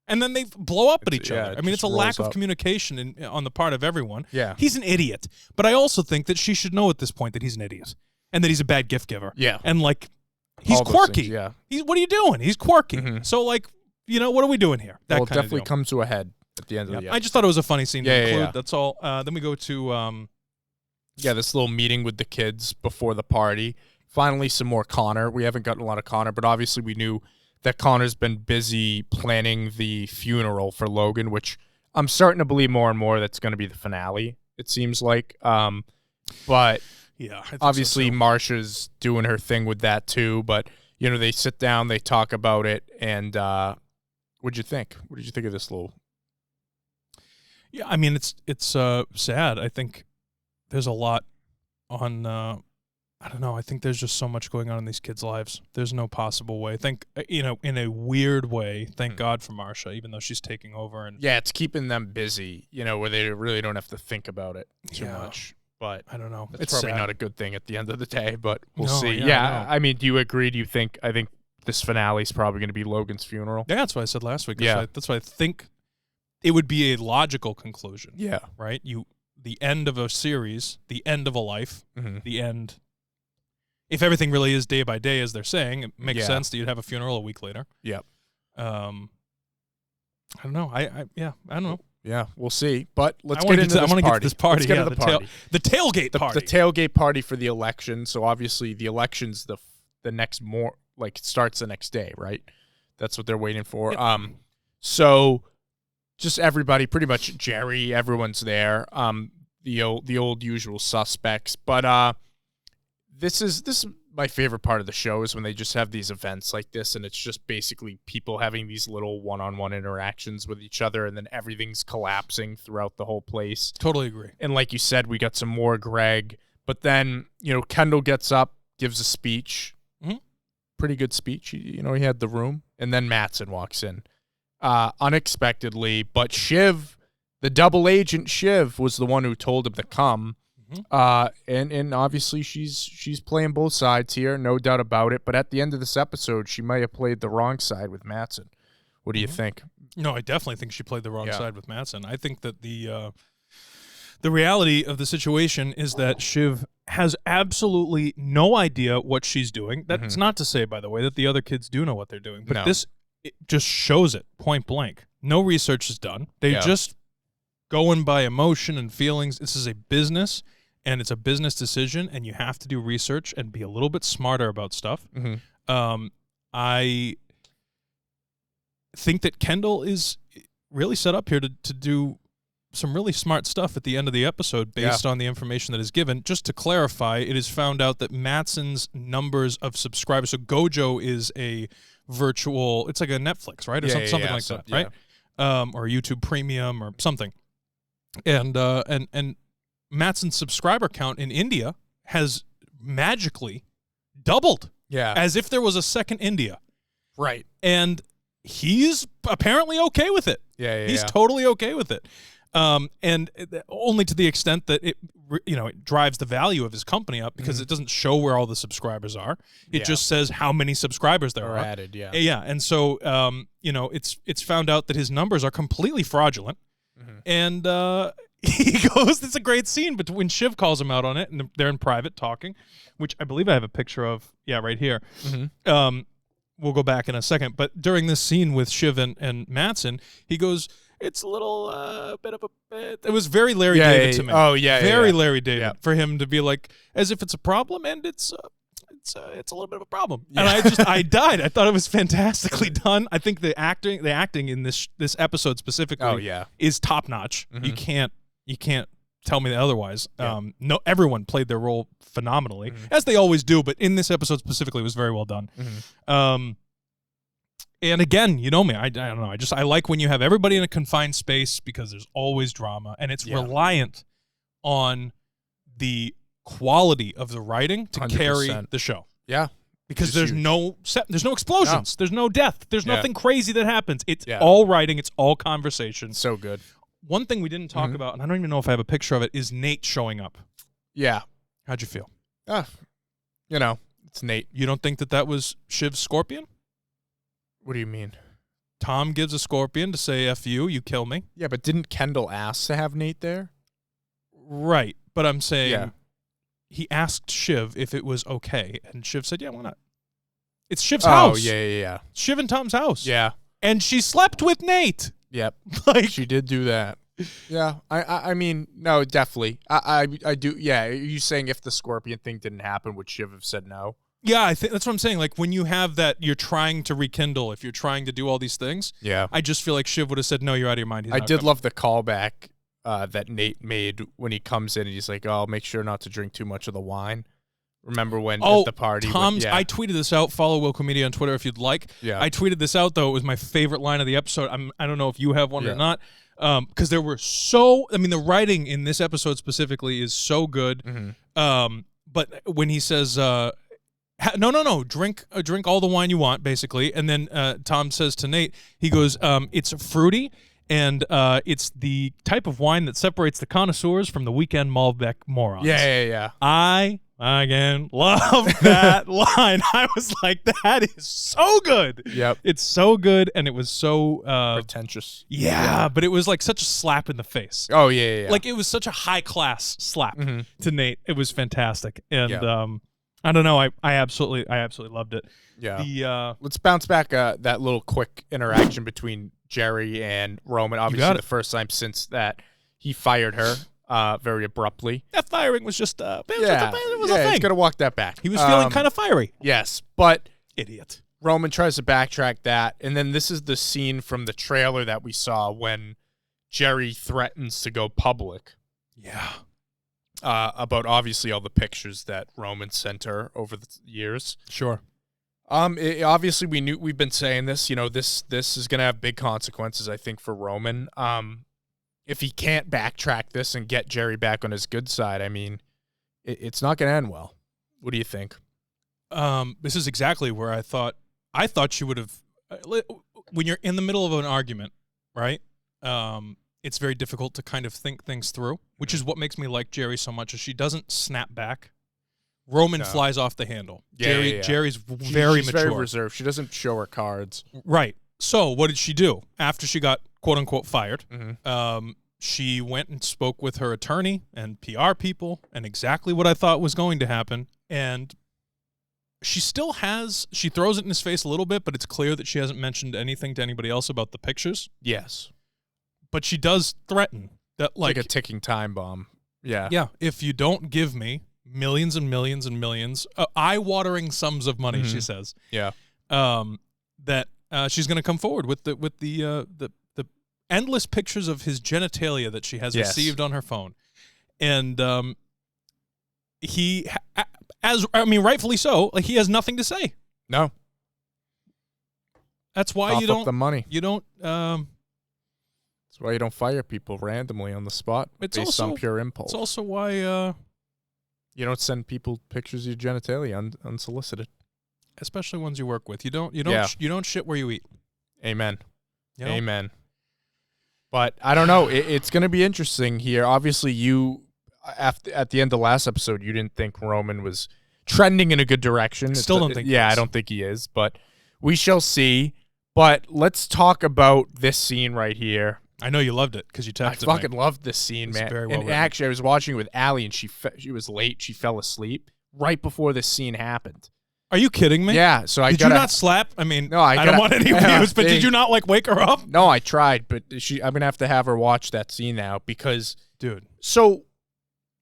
And then they blow up at each other. I mean, it's a lack of communication on the part of everyone. Yeah. He's an idiot. But I also think that she should know at this point that he's an idiot. And that he's a bad gift giver. Yeah. And, like, he's quirky. Things, What are you doing? He's quirky. So, like, you know, what are we doing here? That will definitely come to a head at the end of the episode. I just thought it was a funny scene to include. That's all. Then we go to... this little meeting with the kids before the party. Finally, some more Connor. We haven't gotten a lot of Connor, but obviously we knew that Connor's been busy planning the funeral for Logan, which I'm starting to believe more and more that's going to be the finale, it seems like. But obviously Marsha's doing her thing with that too. But, you know, they sit down, they talk about it. And what'd you think? What did you think of this little... Yeah, I mean, it's sad. I think there's a lot on, I don't know, I think there's just so much going on in these kids' lives. There's no possible way. I think, in a weird way, thank God for Marcia, even though she's taking over. And yeah, it's keeping them busy, where they really don't have to think this too much. But I don't know. It's probably sad. not a good thing at the end of the day, but we'll see. Yeah, I mean, do you agree? Do you think, I think this finale is probably going to be Logan's funeral? Yeah, that's what I said last week. Yeah. That's why I think it would be a logical conclusion. Yeah. Right? The end of a series, the end of a life, the end. If everything really is day by day, as they're saying, it makes sense that you'd have a funeral a week later. Yep. I don't know. I don't know. Yeah, we'll see. But let's get into this party. I want to get to this party. Let's get to the party. The tailgate party. The tailgate party for the election. So obviously the election's the next starts the next day, right? That's what they're waiting for. Yep. So just everybody, pretty much Jerry, everyone's there. The old usual suspects. But this is my favorite part of the show is when they just have these events like this, and it's just basically people having these little one-on-one interactions with each other, and then everything's collapsing throughout the whole place. Totally agree. And like you said, we got some more Greg, but then, Kendall gets up, gives a speech, pretty good speech. He had the room, and then Matsson walks in, unexpectedly, but Shiv, the double agent Shiv, was the one who told him to come. And obviously she's playing both sides here, no doubt about it. But at the end of this episode, she might have played the wrong side with Matsson. What do you think? No, I definitely think she played the wrong side with Matsson. I think that the reality of the situation is that Shiv has absolutely no idea what she's doing. That's not to say, by the way, that the other kids do know what they're doing. But this just shows it point blank. No research is done. They just going by emotion and feelings. This is a business. And it's a business decision, and you have to do research and be a little bit smarter about stuff. I think that Kendall is really set up here to do some really smart stuff at the end of the episode based on the information that is given. Just to clarify, it is found out that Matsson's numbers of subscribers, so Gojo is a virtual, it's like a Netflix, right? Or something like that, right? Or YouTube Premium or something. And Matsson's subscriber count in India has magically doubled. Yeah. As if there was a second India. Right. And he's apparently okay with it. He's totally okay with it. And only to the extent that it drives the value of his company up because it doesn't show where all the subscribers are. It just says how many subscribers there are added. Yeah. Yeah. And so, it's found out that his numbers are completely fraudulent. And, he goes, it's a great scene when Shiv calls him out on it, and they're in private talking, which I believe I have a picture of. Yeah, right here. We'll go back in a second. But during this scene with Shiv and Matsson, he goes, it's a little bit of a... It was very Larry David to me. Oh, yeah. Very Larry David for him to be like, as if it's a problem, and it's a little bit of a problem. And I died. I thought it was fantastically done. I think the acting in this episode specifically is top notch. You can't tell me otherwise. No, everyone played their role phenomenally, as they always do, but in this episode specifically, it was very well done. And again, you know me, I don't know. I like when you have everybody in a confined space because there's always drama, and it's reliant on the quality of the writing to 100%. Carry the show. Yeah. Because there's no explosions, there's no death, there's nothing crazy that happens. It's all writing, it's all conversation. So good. One thing we didn't talk about, and I don't even know if I have a picture of it, is Nate showing up. Yeah. How'd you feel? It's Nate. You don't think that was Shiv's scorpion? What do you mean? Tom gives a scorpion to say, F you kill me. Yeah, but didn't Kendall ask to have Nate there? Right, but I'm saying he asked Shiv if it was okay, and Shiv said, yeah, why not? It's Shiv's house. Oh, yeah. Shiv and Tom's house. Yeah. And she slept with Nate. Yep. She did do that. Yeah. I mean, no, definitely. I do. Yeah. Are you saying if the scorpion thing didn't happen, would Shiv have said no? Yeah, I think that's what I'm saying. Like when you have that, you're trying to rekindle. If you're trying to do all these things, I just feel like Shiv would have said, "No, you're out of your mind." I did love the callback that Nate made when he comes in and he's like, "Oh, I'll make sure not to drink too much of the wine." Remember when at the party? I tweeted this out. Follow Wilco Media on Twitter if you'd like. Yeah. I tweeted this out though. It was my favorite line of the episode. I don't know if you have one or not. because there were the writing in this episode specifically is so good. But when he says, no, drink all the wine you want, basically. And then Tom says to Nate, he goes, it's fruity, and it's the type of wine that separates the connoisseurs from the weekend Malbec morons. Yeah. I again love that line. I was like, that is so good. Yep. It's so good, and it was so pretentious. Yeah, but it was like such a slap in the face. Oh, yeah. Like, it was such a high-class slap to Nate. It was fantastic. And I don't know. I absolutely loved it. Yeah. Let's bounce back that little quick interaction between Jerry and Roman. Obviously, the first time since that he fired her very abruptly. That firing was just it was a thing. He's gonna walk that back. He was feeling kind of fiery. Yes, but idiot. Roman tries to backtrack that, and then this is the scene from the trailer that we saw when Jerry threatens to go public. Yeah. About obviously all the pictures that Roman sent her over the years. Sure. Obviously we've been saying this, this is going to have big consequences, I think, for Roman. If he can't backtrack this and get Jerry back on his good side, I mean, it's not going to end well. What do you think? This is exactly where I thought she would have, when you're in the middle of an argument, right? It's very difficult to kind of think things through, which is what makes me like Jerry so much, is she doesn't snap back. Roman flies off the handle. Yeah. Jerry's very she's mature. Very reserved. She doesn't show her cards. Right. So what did she do after she got quote unquote fired? She went and spoke with her attorney and PR people, and exactly what I thought was going to happen. And she throws it in his face a little bit, but it's clear that she hasn't mentioned anything to anybody else about the pictures. Yes. But she does threaten that, like a ticking time bomb. Yeah. Yeah. If you don't give me millions and millions and millions, eye-watering sums of money, she says. Yeah. That she's going to come forward with the endless pictures of his genitalia that she has received on her phone, and rightfully so. Like, he has nothing to say. No. That's why you don't the money. You don't. That's why you don't fire people randomly on the spot based on pure impulse. It's also why you don't send people pictures of your genitalia unsolicited, especially ones you work with. You don't shit where you eat. Amen. Amen. But I don't know. It's going to be interesting here. Obviously, at the end of the last episode, you didn't think Roman was trending in a good direction. Still don't think. Yeah, I don't think he is. But we shall see. But let's talk about this scene right here. I know you loved it because you texted me. I fucking loved this scene, man. Very well and actually, I was watching it with Allie, and she was late. She fell asleep right before this scene happened. Are you kidding me? Yeah. So did you not slap? I mean, no, I don't want any views, but did you not wake her up? No, I tried, but I'm gonna have to have her watch that scene now because, dude. So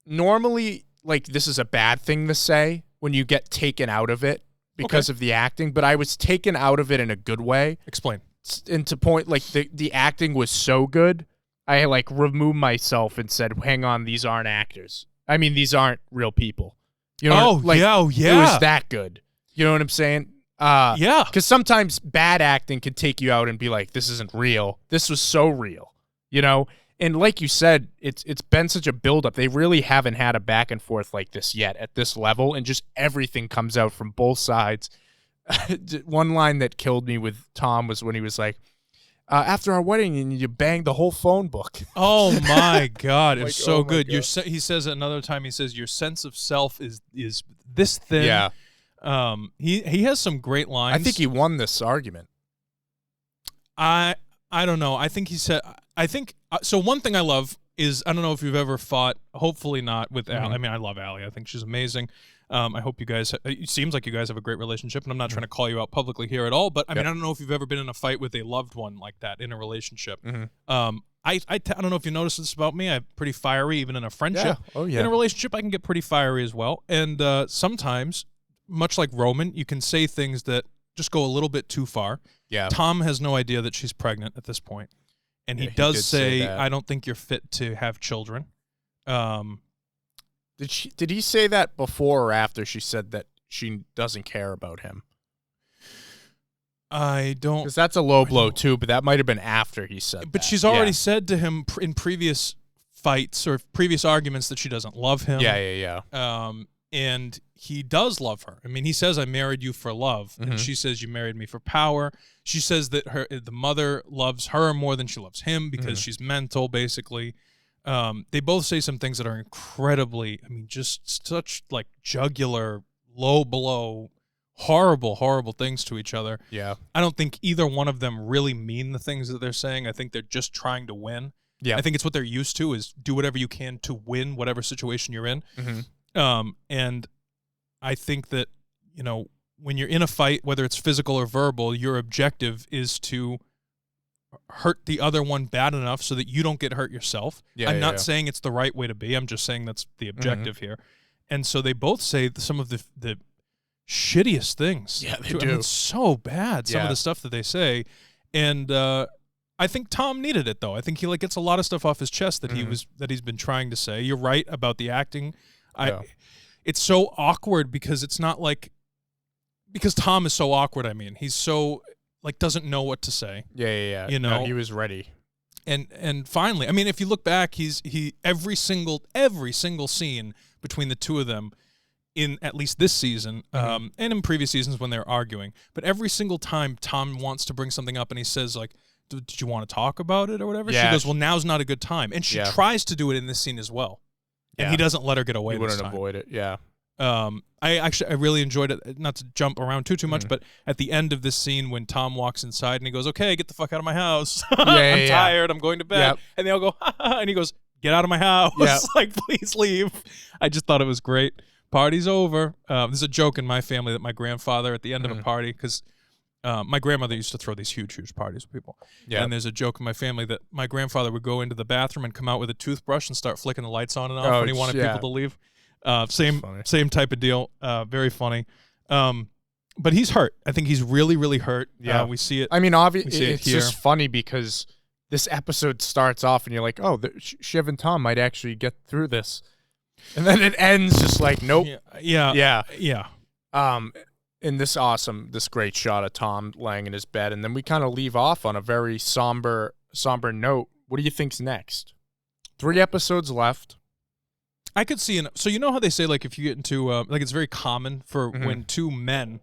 normally, like, this is a bad thing to say when you get taken out of it because of the acting, but I was taken out of it in a good way. Explain. And to point, like, the acting was so good, I like removed myself and said, "Hang on, these aren't actors. I mean, these aren't real people." You know, yeah. It was that good. You know what I'm saying? Yeah. Because sometimes bad acting can take you out and be like, "This isn't real." This was so real, you know. And like you said, it's been such a buildup. They really haven't had a back and forth like this yet at this level, and just everything comes out from both sides. One line that killed me with Tom was when he was like, after our wedding, you banged the whole phone book. Oh my God, it's like, so good. He says another time, he says, your sense of self is this thin. Yeah. He has some great lines. I think he won this argument. I don't know. I think he said. I think so. One thing I love is, I don't know if you've ever fought. Hopefully not with Allie. I mean, I love Allie. I think she's amazing. I hope you guys. It seems like you guys have a great relationship, and I'm not trying to call you out publicly here at all. But I mean, I don't know if you've ever been in a fight with a loved one like that in a relationship. I don't know if you noticed this about me. I'm pretty fiery, even in a friendship. Yeah. Oh yeah. In a relationship, I can get pretty fiery as well. And sometimes, much like Roman, you can say things that just go a little bit too far. Yeah. Tom has no idea that she's pregnant at this point. And he does say, I don't think you're fit to have children. Did he say that before or after she said that she doesn't care about him? I don't. Because that's a low blow, too, but that might have been after he said But she's already said to him in previous fights or previous arguments that she doesn't love him. Yeah. And he does love her. I mean, he says, I married you for love. And she says, you married me for power. She says that the mother loves her more than she loves him because she's mental, basically. They both say some things that are incredibly, I mean, just such like jugular, low blow, horrible things to each other. Yeah. I don't think either one of them really mean the things that they're saying. I think they're just trying to win. Yeah. I think it's what they're used to is do whatever you can to win whatever situation you're in. And I think that, you know, when you're in a fight, whether it's physical or verbal, your objective is to hurt the other one bad enough so that you don't get hurt yourself. I'm not saying it's the right way to be. I'm just saying that's the objective here. And so they both say some of the shittiest things. Yeah, they do. I mean, it's so bad, some of the stuff that they say. And I think Tom needed it, though. I think he gets a lot of stuff off his chest that he's been trying to say. You're right about the acting. It's so awkward because it's not like because Tom is so awkward. I mean, he's so doesn't know what to say. Yeah. You know, no, he was ready. And finally, I mean, if you look back, he every single scene between the two of them in at least this season, and in previous seasons when they're arguing, but every single time Tom wants to bring something up and he says like, "Did you want to talk about it or whatever?" Yeah. She goes, "Well, now's not a good time," and she tries to do it in this scene as well. And he doesn't let her get away. He wouldn't avoid it. Yeah. I really enjoyed it. Not to jump around too much, but at the end of this scene, when Tom walks inside and he goes, "Okay, get the fuck out of my house. I'm tired. I'm going to bed." Yep. And they all go, "Ha, ha, ha," and he goes, "Get out of my house." Yep. Like, please leave. I just thought it was great. Party's over. There's a joke in my family that my grandfather at the end of a party, because my grandmother used to throw these huge parties with people. Yeah. And there's a joke in my family that my grandfather would go into the bathroom and come out with a toothbrush and start flicking the lights on and off when he wanted people to leave. Same type of deal. Very funny. But he's hurt. I think he's really hurt. Yeah. We see it. I mean, obviously, it's just funny because this episode starts off and you're like, oh, Shiv and Tom might actually get through this. And then it ends just like, nope. Yeah. In this great shot of Tom laying in his bed, and then we kind of leave off on a very somber note. What do you think's next? 3 episodes left. I could see so you know how they say like if you get into it's very common for when two men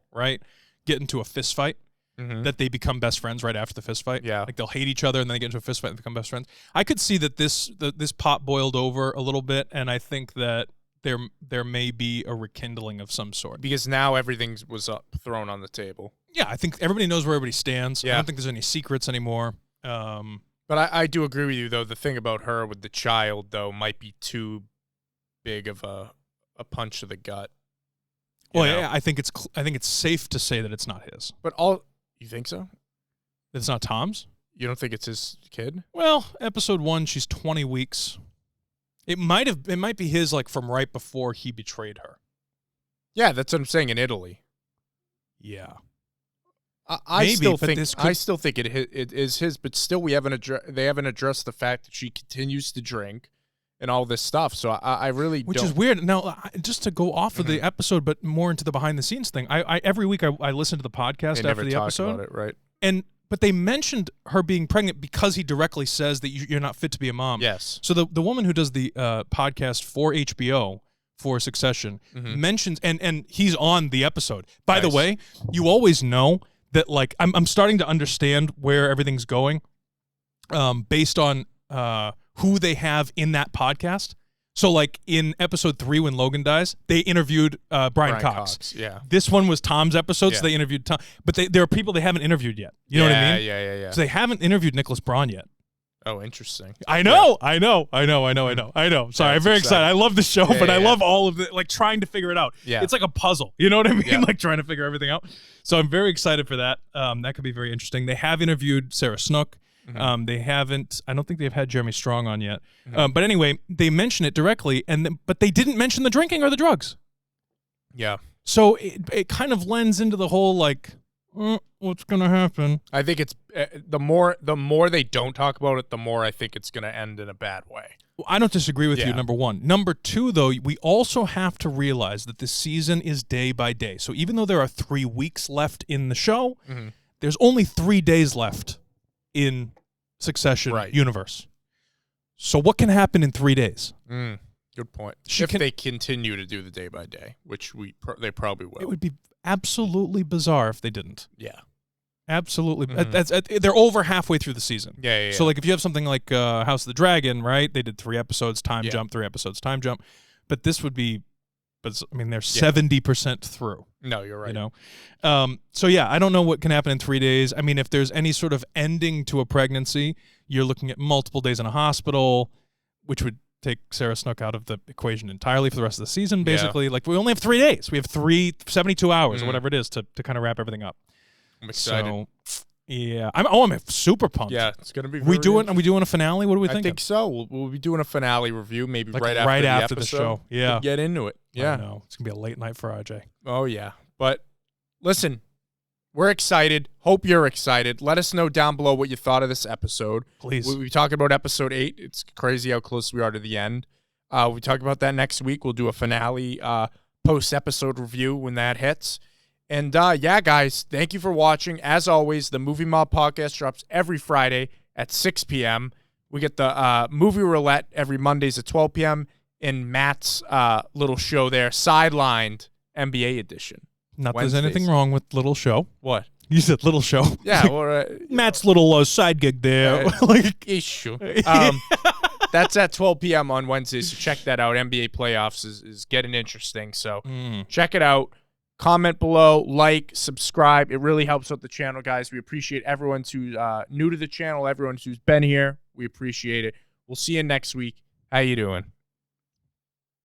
get into a fist fight that they become best friends right after the fist fight. Yeah, like they'll hate each other and then they get into a fist fight and become best friends. I could see that this pot boiled over a little bit, and I think that there may be a rekindling of some sort because now everything was thrown on the table. Yeah, I think everybody knows where everybody stands. Yeah. I don't think there's any secrets anymore. But I do agree with you though. The thing about her with the child though might be too big of a punch to the gut. Well, yeah, I think it's safe to say that it's not his. But you think so? That it's not Tom's? You don't think it's his kid? Well, episode 1, she's 20 weeks. It might be his like from right before he betrayed her. Yeah, that's what I'm saying in Italy. Yeah. I still think it is his, but still they haven't addressed the fact that she continues to drink and all this stuff. So I really Which is weird. Now, just to go off of the episode, but more into the behind the scenes thing. I every week I listen to the podcast after the episode. About it, right? But they mentioned her being pregnant because he directly says that you're not fit to be a mom. Yes. So the woman who does the podcast for HBO for Succession mentions, and he's on the episode. By the way, you always know that like I'm starting to understand where everything's going, based on who they have in that podcast. So like in episode 3 when Logan dies, they interviewed Brian Cox. Yeah. This one was Tom's episode, so they interviewed Tom. But there are people they haven't interviewed yet. You know what I mean? Yeah. So they haven't interviewed Nicholas Braun yet. Oh, interesting. I know. Sorry, I'm very excited. I love the show, but I love all of it, like trying to figure it out. Yeah. It's like a puzzle. You know what I mean? Yeah. Like trying to figure everything out. So I'm very excited for that. That could be very interesting. They have interviewed Sarah Snook. They haven't. I don't think they've had Jeremy Strong on yet. But anyway, they mention it directly, but they didn't mention the drinking or the drugs. Yeah. So it kind of lends into the whole like, what's gonna happen? I think it's the more they don't talk about it, the more I think it's gonna end in a bad way. Well, I don't disagree with you. Number 1. Number 2, though, we also have to realize that the season is day by day. So even though there are 3 weeks left in the show. there's only 3 days left in Succession universe. So what can happen in 3 days? Good point. If they continue to do the day by day, which they probably will. It would be absolutely bizarre if they didn't. Yeah. Absolutely. They're over halfway through the season. Yeah. So, like, if you have something like House of the Dragon, right? They did 3 episodes, time jump, 3 episodes, time jump. But this would be, they're 70% through. No, you're right. You know? So, yeah, I don't know what can happen in 3 days. I mean, if there's any sort of ending to a pregnancy, you're looking at multiple days in a hospital, which would take Sarah Snook out of the equation entirely for the rest of the season, basically. Yeah. Like, we only have 3 days. We have 72 hours or whatever it is to kind of wrap everything up. I'm excited. So, yeah. I'm super pumped. Yeah, it's going to be Are we doing a finale? What do we think? I think so. We'll be doing a finale review maybe like right after the show. Yeah. We'll get into it. Yeah. I know. It's going to be a late night for RJ. Oh, yeah. But listen, we're excited. Hope you're excited. Let us know down below what you thought of this episode. Please. We talked about episode 8. It's crazy how close we are to the end. We talk about that next week. We'll do a finale post-episode review when that hits. And, yeah, guys, thank you for watching. As always, the Movie Mob Podcast drops every Friday at 6 p.m. We get the Movie Roulette every Mondays at 12 p.m. in Matt's little show there, Sidelined NBA edition. Not Wednesdays. There's anything wrong with little show. What? You said little show. Yeah. Well, Matt's little side gig there. Issue. That's at 12 p.m. on Wednesdays, so check that out. NBA playoffs is getting interesting, so check it out. Comment below, like, subscribe. It really helps out the channel, guys. We appreciate everyone who's new to the channel, everyone who's been here. We appreciate it. We'll see you next week. How you doing?